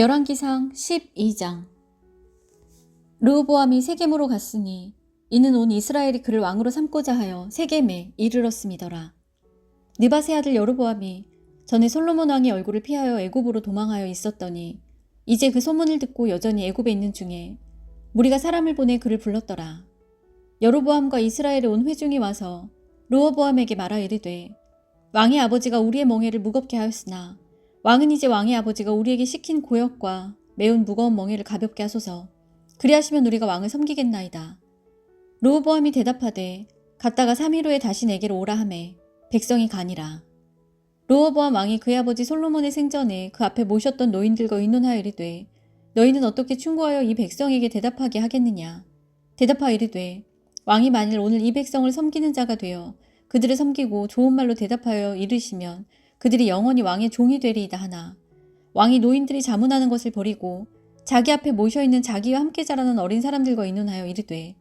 열왕기상 12장. 르호보암이 세겜으로 갔으니 이는 온 이스라엘이 그를 왕으로 삼고자 하여 세겜에 이르렀음이더라. 느밧의 아들 여로보암이 전에 솔로몬 왕의 얼굴을 피하여 애굽으로 도망하여 있었더니 이제 그 소문을 듣고 여전히 애굽에 있는 중에 무리가 사람을 보내 그를 불렀더라. 여로보암과 이스라엘의 온 회중이 와서 르호보암에게 말하 이르되 왕의 아버지가 우리의 멍에를 무겁게 하였으나 왕은 이제 왕의 아버지가 우리에게 시킨 고역과 매운 무거운 멍에를 가볍게 하소서. 그리하시면 우리가 왕을 섬기겠나이다. 르호보암이 대답하되 갔다가 3일 후에 다시 내게로 오라 하매 백성이 가니라. 르호보암 왕이 그의 아버지 솔로몬의 생전에 그 앞에 모셨던 노인들과 의논하여 이르되 너희는 어떻게 충고하여 이 백성에게 대답하게 하겠느냐. 대답하여 이르되 왕이 만일 오늘 이 백성을 섬기는 자가 되어 그들을 섬기고 좋은 말로 대답하여 이르시면 그들이 영원히 왕의 종이 되리이다 하나 왕이 노인들이 자문하는 것을 버리고 자기 앞에 모셔있는 자기와 함께 자라는 어린 사람들과 의논하여 이르되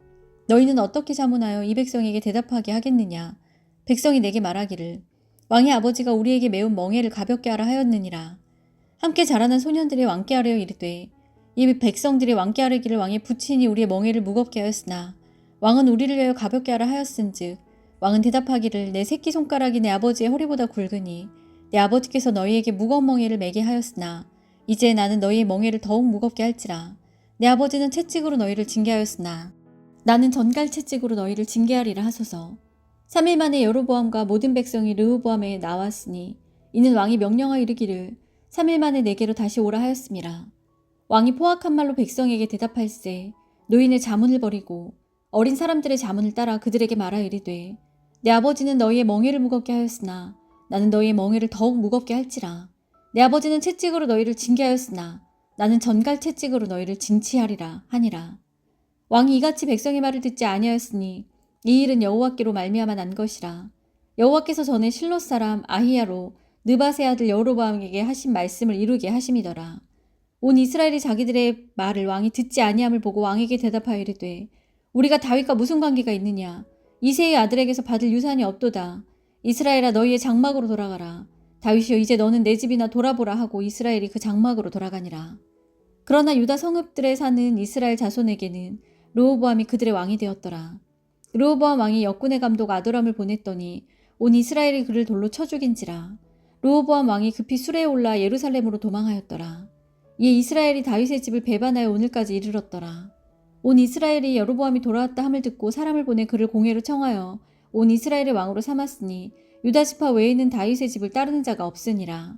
너희는 어떻게 자문하여 이 백성에게 대답하게 하겠느냐. 백성이 내게 말하기를 왕의 아버지가 우리에게 매운 멍에를 가볍게 하라 하였느니라. 함께 자라는 소년들이 왕께 하려 이르되 이 백성들이 왕께 하려기를 왕의 부친이 우리의 멍에를 무겁게 하였으나 왕은 우리를 위하여 가볍게 하라 하였은즉 왕은 대답하기를 내 새끼손가락이 내 아버지의 허리보다 굵으니 내 아버지께서 너희에게 무거운 멍에를 매게 하였으나 이제 나는 너희의 멍에를 더욱 무겁게 할지라. 내 아버지는 채찍으로 너희를 징계하였으나 나는 전갈 채찍으로 너희를 징계하리라 하소서. 3일 만에 여로보암과 모든 백성이 르호보암에 나왔으니 이는 왕이 명령하여 이르기를 3일 만에 내게로 다시 오라 하였음이라. 왕이 포악한 말로 백성에게 대답할세 노인의 자문을 버리고 어린 사람들의 자문을 따라 그들에게 말하여 이르되 내 아버지는 너희의 멍에를 무겁게 하였으나 나는 너희의 멍에를 더욱 무겁게 할지라. 내 아버지는 채찍으로 너희를 징계하였으나 나는 전갈 채찍으로 너희를 징치하리라 하니라. 왕이 이같이 백성의 말을 듣지 아니하였으니 이 일은 여호와께로 말미암아 난 것이라. 여호와께서 전에 실롯 사람 아히야로 느밧의 아들 여로보암에게 하신 말씀을 이루게 하심이더라. 온 이스라엘이 자기들의 말을 왕이 듣지 아니함을 보고 왕에게 대답하여 이르되 우리가 다윗과 무슨 관계가 있느냐. 이새의 아들에게서 받을 유산이 없도다. 이스라엘아 너희의 장막으로 돌아가라. 다윗이여 이제 너는 내 집이나 돌아보라 하고 이스라엘이 그 장막으로 돌아가니라. 그러나 유다 성읍들에 사는 이스라엘 자손에게는 르호보암이 그들의 왕이 되었더라. 르호보암 왕이 역군의 감독 아도람을 보냈더니 온 이스라엘이 그를 돌로 쳐 죽인지라. 르호보암 왕이 급히 수레에 올라 예루살렘으로 도망하였더라. 이에 이스라엘이 다윗의 집을 배반하여 오늘까지 이르렀더라. 온 이스라엘이 여로보암이 돌아왔다 함을 듣고 사람을 보내 그를 공회로 청하여 온 이스라엘의 왕으로 삼았으니 유다 지파 외에는 다윗의 집을 따르는 자가 없으니라.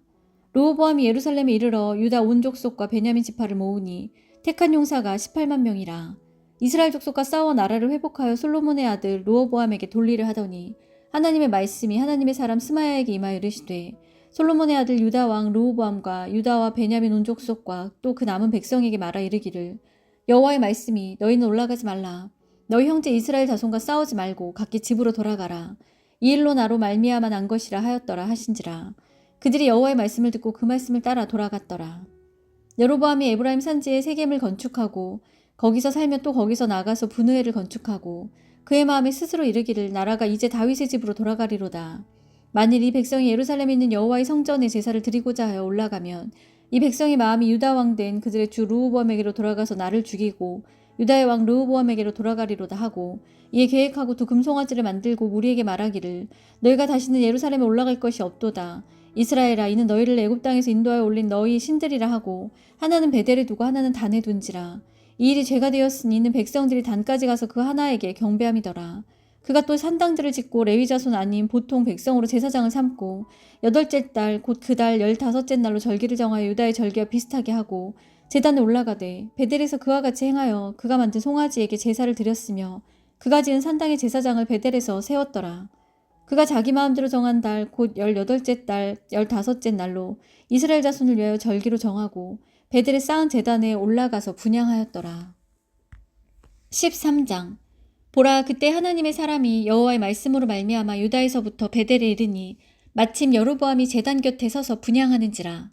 르호보암이 예루살렘에 이르러 유다 온 족속과 베냐민 지파를 모으니 택한 용사가 18만 명이라. 이스라엘 족속과 싸워 나라를 회복하여 솔로몬의 아들 르호보암에게 돌리려 하더니 하나님의 말씀이 하나님의 사람 스마야에게 임하여 이르시되 솔로몬의 아들 유다 왕 르호보암과 유다와 베냐민 온 족속과 또 그 남은 백성에게 말하 이르기를 여호와의 말씀이 너희는 올라가지 말라. 너희 형제 이스라엘 자손과 싸우지 말고 각기 집으로 돌아가라. 이 일로 나로 말미암아 난 것이라 하였더라 하신지라. 그들이 여호와의 말씀을 듣고 그 말씀을 따라 돌아갔더라. 여로보암이 에브라임 산지에 세겜을 건축하고 거기서 살며 또 거기서 나가서 분우엘을 건축하고 그의 마음에 스스로 이르기를 나라가 이제 다윗의 집으로 돌아가리로다. 만일 이 백성이 예루살렘에 있는 여호와의 성전에 제사를 드리고자 하여 올라가면 이 백성의 마음이 유다 왕 된 그들의 주 르호보암에게로 돌아가서 나를 죽이고 유다의 왕 르호보암에게로 돌아가리로다 하고 이에 계획하고 두 금송아지를 만들고 무리에게 말하기를 너희가 다시는 예루살렘에 올라갈 것이 없도다. 이스라엘아 이는 너희를 애굽 땅에서 인도하여 올린 너희 신들이라 하고 하나는 베델에 두고 하나는 단에 둔지라. 이 일이 죄가 되었으니 이는 백성들이 단까지 가서 그 하나에게 경배함이더라. 그가 또 산당들을 짓고 레위 자손 아닌 보통 백성으로 제사장을 삼고 8째 달 곧 그 달 15째 날로 절기를 정하여 유다의 절기와 비슷하게 하고 제단에 올라가되 베델에서 그와 같이 행하여 그가 만든 송아지에게 제사를 드렸으며 그가 지은 산당의 제사장을 베델에서 세웠더라. 그가 자기 마음대로 정한 달 곧 18째 달 15째 날로 이스라엘 자손을 위하여 절기로 정하고 베델에 쌓은 제단에 올라가서 분향하였더라. 13장. 보라 그때 하나님의 사람이 여호와의 말씀으로 말미암아 유다에서부터 베델에 이르니 마침 여로보암이 제단 곁에 서서 분향하는지라.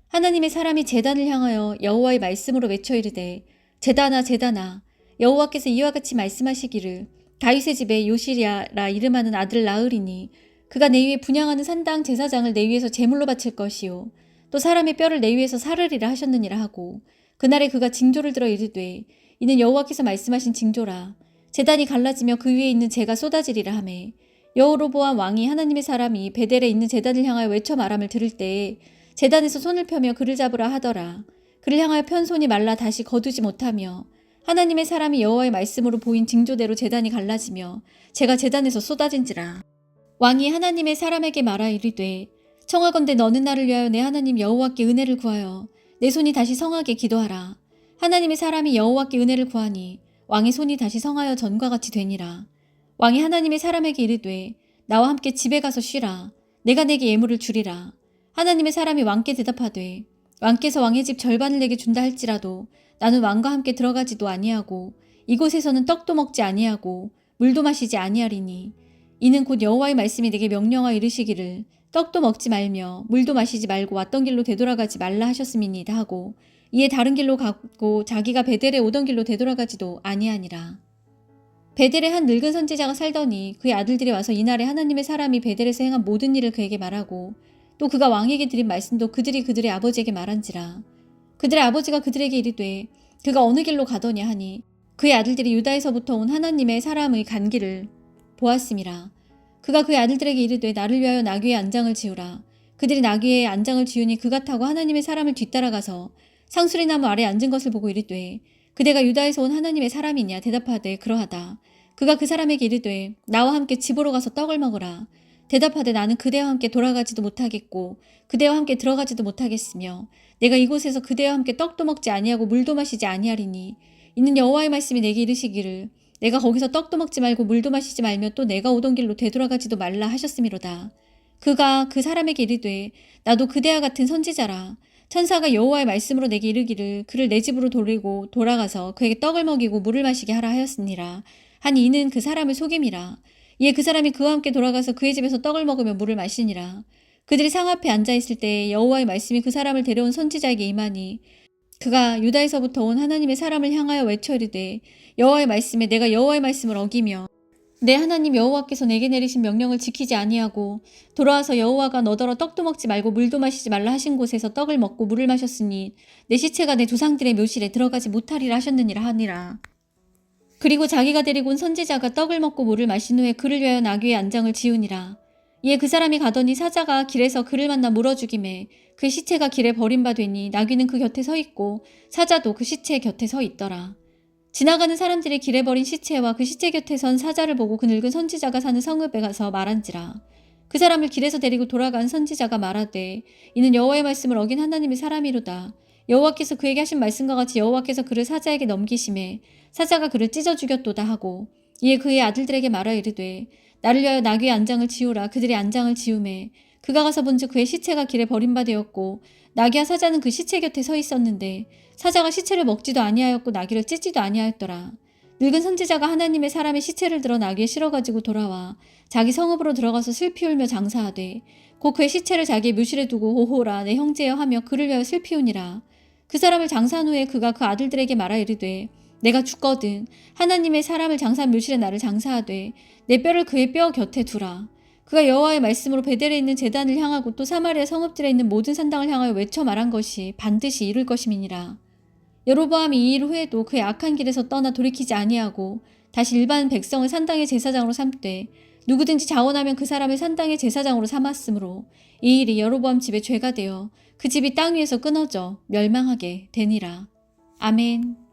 하나님의 사람이 제단을 향하여 여호와의 말씀으로 외쳐 이르되 제단아 제단아 여호와께서 이와 같이 말씀하시기를 다윗의 집에 요시랴라 이름하는 아들 나으리니 그가 내 위에 분향하는 산당 제사장을 내 위에서 제물로 바칠 것이요 또 사람의 뼈를 내 위에서 사르리라 하셨느니라 하고 그날에 그가 징조를 들어 이르되 이는 여호와께서 말씀하신 징조라. 제단이 갈라지며 그 위에 있는 재가 쏟아지리라 하매 여로보암 왕이 하나님의 사람이 베델에 있는 제단을 향하여 외쳐 말함을 들을 때에 제단에서 손을 펴며 그를 잡으라 하더라. 그를 향하여 편 손이 말라 다시 거두지 못하며 하나님의 사람이 여호와의 말씀으로 보인 징조대로 제단이 갈라지며 재가 제단에서 쏟아진지라. 왕이 하나님의 사람에게 말하 이르되 청하건대 너는 나를 위하여 내 하나님 여호와께 은혜를 구하여 내 손이 다시 성하게 기도하라. 하나님의 사람이 여호와께 은혜를 구하니 왕의 손이 다시 성하여 전과 같이 되니라. 왕이 하나님의 사람에게 이르되 나와 함께 집에 가서 쉬라. 내가 내게 예물을 주리라. 하나님의 사람이 왕께 대답하되 왕께서 왕의 집 절반을 내게 준다 할지라도 나는 왕과 함께 들어가지도 아니하고 이곳에서는 떡도 먹지 아니하고 물도 마시지 아니하리니 이는 곧 여호와의 말씀이 내게 명령하여 이르시기를 떡도 먹지 말며 물도 마시지 말고 왔던 길로 되돌아가지 말라 하셨음이니이다 하고 이에 다른 길로 가고 자기가 베델에 오던 길로 되돌아가지도 아니하니라. 베델에 한 늙은 선지자가 살더니 그의 아들들이 와서 이날에 하나님의 사람이 베델에서 행한 모든 일을 그에게 말하고 또 그가 왕에게 드린 말씀도 그들이 그들의 아버지에게 말한지라. 그들의 아버지가 그들에게 이르되 그가 어느 길로 가더냐 하니 그의 아들들이 유다에서부터 온 하나님의 사람의 간 길을 보았음이라. 그가 그의 아들들에게 이르되 나를 위하여 나귀의 안장을 지으라. 그들이 나귀의 안장을 지으니 그가 타고 하나님의 사람을 뒤따라가서 상수리 나무 아래 앉은 것을 보고 이르되 그대가 유다에서 온 하나님의 사람이냐 대답하되 그러하다. 그가 그 사람에게 이르되 나와 함께 집으로 가서 떡을 먹으라. 대답하되 나는 그대와 함께 돌아가지도 못하겠고 그대와 함께 들어가지도 못하겠으며 내가 이곳에서 그대와 함께 떡도 먹지 아니하고 물도 마시지 아니하리니 이는 여호와의 말씀이 내게 이르시기를 내가 거기서 떡도 먹지 말고 물도 마시지 말며 또 내가 오던 길로 되돌아가지도 말라 하셨음이로다. 그가 그 사람에게 이르되 나도 그대와 같은 선지자라. 천사가 여호와의 말씀으로 내게 이르기를 그를 내 집으로 돌리고 돌아가서 그에게 떡을 먹이고 물을 마시게 하라 하였으니라. 하니 이는 그 사람을 속임이라. 이에 그 사람이 그와 함께 돌아가서 그의 집에서 떡을 먹으며 물을 마시니라. 그들이 상 앞에 앉아있을 때에 여호와의 말씀이 그 사람을 데려온 선지자에게 임하니 그가 유다에서부터 온 하나님의 사람을 향하여 외쳐 이르되 여호와의 말씀에 내가 여호와의 말씀을 어기며 내 하나님 여호와께서 내게 내리신 명령을 지키지 아니하고 돌아와서 여호와가 너더러 떡도 먹지 말고 물도 마시지 말라 하신 곳에서 떡을 먹고 물을 마셨으니 내 시체가 내 조상들의 묘실에 들어가지 못하리라 하셨느니라 하니라. 그리고 자기가 데리고 온 선지자가 떡을 먹고 물을 마신 후에 그를 위하여 나귀의 안장을 지으니라. 이에 그 사람이 가더니 사자가 길에서 그를 만나 물어 죽이매 그의 시체가 길에 버림받으니 나귀는 그 곁에 서 있고 사자도 그 시체 곁에 서 있더라. 지나가는 사람들이 길에 버린 시체와 그 시체 곁에 선 사자를 보고 그 늙은 선지자가 사는 성읍에 가서 말한지라. 그 사람을 길에서 데리고 돌아간 선지자가 말하되 이는 여호와의 말씀을 어긴 하나님의 사람이로다. 여호와께서 그에게 하신 말씀과 같이 여호와께서 그를 사자에게 넘기심에 사자가 그를 찢어 죽였도다 하고 이에 그의 아들들에게 말하 이르되 나를 위하여 나귀의 안장을 지우라. 그들이 안장을 지우매 그가 가서 본즉 그의 시체가 길에 버림받았고 나귀와 사자는 그 시체 곁에 서 있었는데 사자가 시체를 먹지도 아니하였고 나귀를 찢지도 아니하였더라. 늙은 선지자가 하나님의 사람의 시체를 들어 나귀에 실어가지고 돌아와 자기 성읍으로 들어가서 슬피 울며 장사하되 곧 그의 시체를 자기의 묘실에 두고 오호라 내 형제여 하며 그를 위하여 슬피 우니라. 그 사람을 장사한 후에 그가 그 아들들에게 말하 이르되 내가 죽거든 하나님의 사람을 장사한 묘실에 나를 장사하되 내 뼈를 그의 뼈 곁에 두라. 그가 여호와의 말씀으로 베델에 있는 제단을 향하고 또 사마리아 성읍들에 있는 모든 산당을 향하여 외쳐 말한 것이 반드시 이룰 것임이니라. 여로보암이 이 일 후에도 그의 악한 길에서 떠나 돌이키지 아니하고 다시 일반 백성을 산당의 제사장으로 삼되 누구든지 자원하면 그 사람을 산당의 제사장으로 삼았으므로 이 일이 여로보암 집의 죄가 되어 그 집이 땅 위에서 끊어져 멸망하게 되니라. 아멘.